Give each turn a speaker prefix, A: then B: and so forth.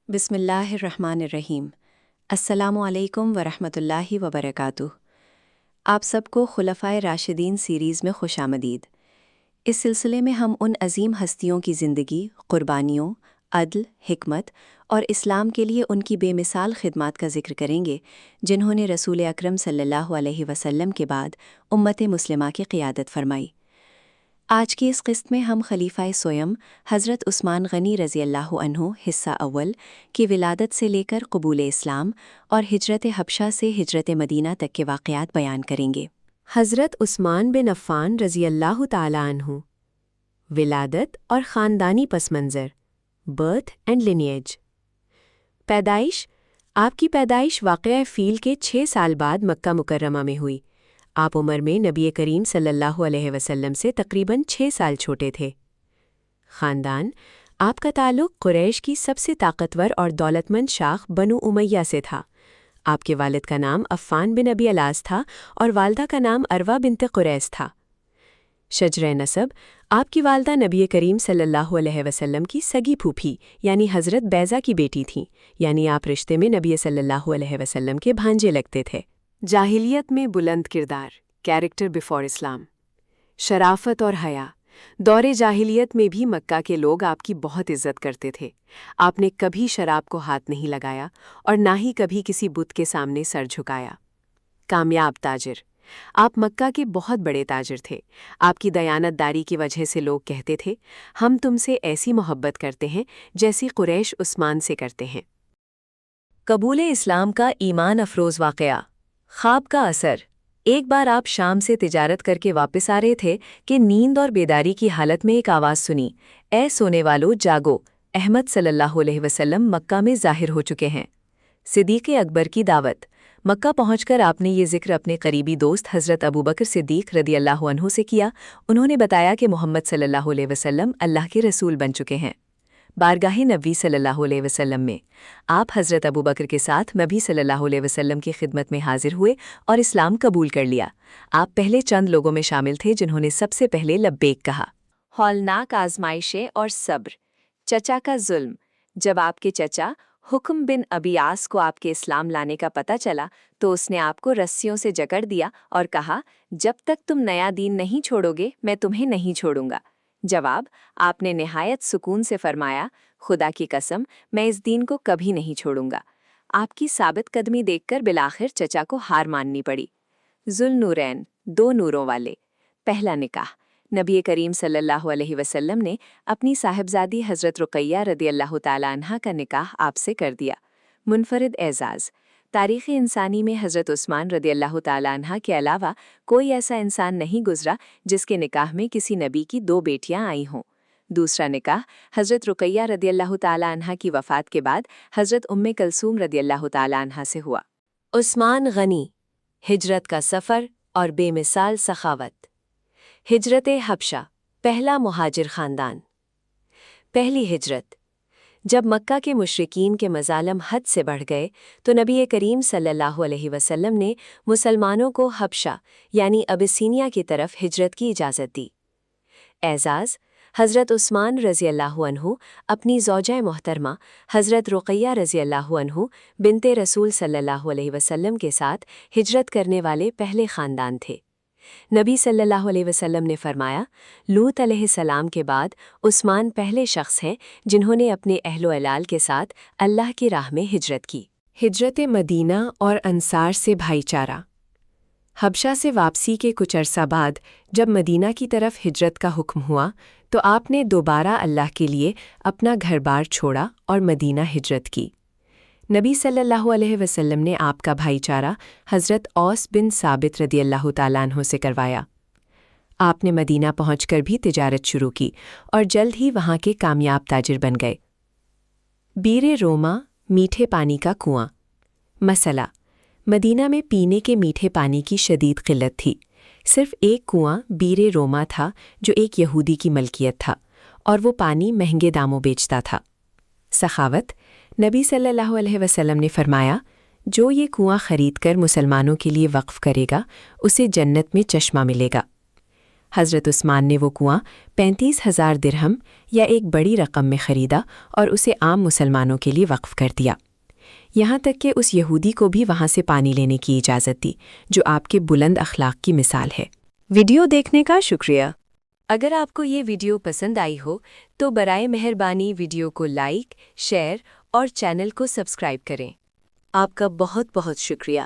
A: बिस्मिल्लाहिर्रहमानिर्रहीम। अस्सलामुअलैकुम वरहमतुल्लाहि वबरकातुह। आप सबको खुलफ़ाए राशिदीन सीरीज़ में खुशामदीद। इस सिलसिले में हम उन अजीम हस्तियों की ज़िंदगी, क़ुरबानियों, अदल, हिकमत और इस्लाम के लिए उनकी बेमिसाल खिदमात का ज़िक्र करेंगे, जिन्होंने रसूल अकरम सल्लल्लाहु अलैहि वसल्लम के बाद उम्मत मुस्लिमा की क़ियादत फ़रमाई। आज की इस क़िस्त में हम खलीफ़ा सोयम हज़रत उस्मान गनी रज़ी अल्लाहु अन्हु हिस्सा अव्वल की विलादत से लेकर क़बूल इस्लाम और हिजरत हबशा से हिजरत मदीना तक के वाक़यात बयान करेंगे।
B: हज़रत उस्मान बिन अफ़्फ़ान रज़ी अल्लाहु ताला अन्हु। विलादत और ख़ानदानी पस मंज़र, बर्थ एंड लिनिएज। पैदाइश। आपकी पैदाइश वाक़या फ़ील के 6 साल बाद मक्का मुकर्रमा में हुई। आप उम्र में नबी करीम सल्लल्लाहु अलैहि वसल्लम से तकरीबन 6 साल छोटे थे। ख़ानदान। आपका ताल्लुक़ कुरैश की सबसे ताकतवर और दौलतमंद शाख बनु उमय्या से था। आपके वालिद का नाम अफ़्फ़ान बिन अबी अलास था और वालदा का नाम अरवा बिन्त कुरैस था। शजरे नसब। आपकी वालदा नबी करीम सल्लल्लाहु अलैहि वसल्लम की सगी फूफी यानी हज़रत बैज़ा की बेटी थीं, यानी आप रिश्ते में नबी सल्लल्लाहु अलैहि वसल्लम के भांजे लगते थे। जाहिलियत में बुलंद किरदार, कैरेक्टर बिफोर इस्लाम। शराफत और हया। दौरे जाहिलियत में भी मक्का के लोग आपकी बहुत इज्जत करते थे। आपने कभी शराब को हाथ नहीं लगाया और ना ही कभी किसी बुत के सामने सर झुकाया। कामयाब ताजिर। आप मक्का के बहुत बड़े ताजिर थे। आपकी दयानतदारी की वजह से लोग कहते थे, हम तुमसे ऐसी मोहब्बत करते हैं जैसी कुरैश उस्मान से करते हैं। कबूल इस्लाम का ईमान अफरोज़ वाक़या। ख्वाब का असर। एक बार आप शाम से तिजारत करके वापस आ रहे थे कि नींद और बेदारी की हालत में एक आवाज़ सुनी, ऐ सोने वालों जागो, अहमद सल्लल्लाहु अलैहि वसल्लम मक्का में ज़ाहिर हो चुके हैं। सिद्दीक़ अकबर की दावत। मक्का पहुंचकर आपने ये ज़िक्र अपने करीबी दोस्त हज़रत अबू बकर सिद्दीक़ रदी अल्लाहु अन्हु से किया। उन्होंने बताया कि मोहम्मद सल्लल्लाहु अलैहि वसल्लम अल्लाह के रसूल बन चुके हैं। बारगाह नबी सल्लल्लाहु अलैहि वसल्लम में आप हज़रत अबू बकर के साथ नबी सल्लल्लाहु अलैहि वसल्लम की खिदमत में हाजिर हुए और इस्लाम कबूल कर लिया। आप पहले चंद लोगों में शामिल थे जिन्होंने सबसे पहले लब्बैक कहा। हौलनाक आजमाइशें और सब्र। चचा का जुल्म। जब आपके चचा हुक्म बिन अबियास को आपके इस्लाम लाने का पता चला तो उसने आपको रस्सियों से जकड़ दिया और कहा, जब तक तुम नया दीन नहीं छोड़ोगे मैं तुम्हें नहीं छोड़ूंगा। जवाब, आपने निहायत सुकून से फरमाया, खुदा की कसम मैं इस दीन को कभी नहीं छोड़ूंगा। आपकी साबित कदमी देखकर बिलाखिर चचा को हार माननी पड़ी। जुल्नूरैन, 2 नूरों वाले। पहला निकाह। नबी करीम सल्लल्लाहु अलैहि वसल्लम ने अपनी साहिबजादी हज़रत रुक़ैया रदी अल्लाह ताला अन्हा का निकाह आपसे कर दिया। मुनफरिद एजाज़। तारीख़ इंसानी में हज़रत उस्मान रदी अल्लाह ताला अन्हा के अलावा कोई ऐसा इंसान नहीं गुजरा जिसके निकाह में किसी नबी की 2 बेटियां आई हों। दूसरा निकाह हज़रत रुक़ैया रदी अल्लाह ताला अन्हा की वफ़ात के बाद हज़रत उम्मे कलसूम रदी अल्लाह ताला अन्हा से हुआ। उस्मान गनी। हिजरत का सफ़र और बेमिसाल सखावत। हिजरत हबशा। पहला मुहाजिर ख़ानदान। पहली हिजरत। जब मक्का के मुशरिकीन के मज़ालम हद से बढ़ गए तो नबी करीम सल्लल्लाहु अलैहि वसल्लम ने मुसलमानों को हबशा यानी अबिसीनिया की तरफ हिजरत की इजाज़त दी। एजाज़। हज़रत उस्मान रज़ी अल्लाहु अन्हु अपनी ज़ौजा मोहतरमा हज़रत रुक़ैया रज़ी अल्लाहु अन्हु बिनते रसूल सल्लल्लाहु अलैहि वसल्लम के साथ हिजरत करने वाले पहले ख़ानदान थे। नबी सल्लल्लाहु अलैहि वसल्लम ने फरमाया, लूत अलैहिस्सलाम के बाद उस्मान पहले शख्स हैं जिन्होंने अपने अहलो अलाल के साथ अल्लाह की राह में हिजरत की। हिजरत मदीना और अंसार से भाईचारा। हबशा से वापसी के कुछ अरसा बाद जब मदीना की तरफ हिजरत का हुक्म हुआ तो आपने दोबारा अल्लाह के लिए अपना घर बार छोड़ा और मदीना हिजरत की। नबी सल्लल्लाहु अलैहि वसल्लम ने आपका भाईचारा हज़रत औस बिन साबित रदी अल्लाह ताला अन्हु से करवाया। आपने मदीना पहुंचकर भी तिजारत शुरू की और जल्द ही वहां के कामयाब ताजिर बन गए। बीरे रोमा, मीठे पानी का कुआं। मसला, मदीना में पीने के मीठे पानी की शदीद क़िल्लत थी। सिर्फ एक कुआं बीरे रोमा था जो एक यहूदी की मलकियत था और वो पानी महंगे दामों बेचता था। सखावत। नबी सल्लल्लाहु अलैहि वसल्लम ने फरमाया, जो ये कुआं ख़रीद कर मुसलमानों के लिए वक्फ़ करेगा उसे जन्नत में चश्मा मिलेगा। حضرت عثمان نے وہ کنواں 35,000 درہم یا ایک بڑی رقم میں خریدا اور اسے عام مسلمانوں کے لیے وقف کر دیا، یہاں تک کہ اس یہودی کو بھی وہاں سے پانی لینے کی اجازت دی، جو آپ کے بلند اخلاق کی مثال ہے۔
A: ویڈیو دیکھنے کا شکریہ۔ اگر آپ کو یہ ویڈیو پسند آئی ہو تو برائے مہربانی ویڈیو کو لائک، شیئر اور چینل کو سبسکرائب کریں۔ آپ کا بہت بہت شکریہ۔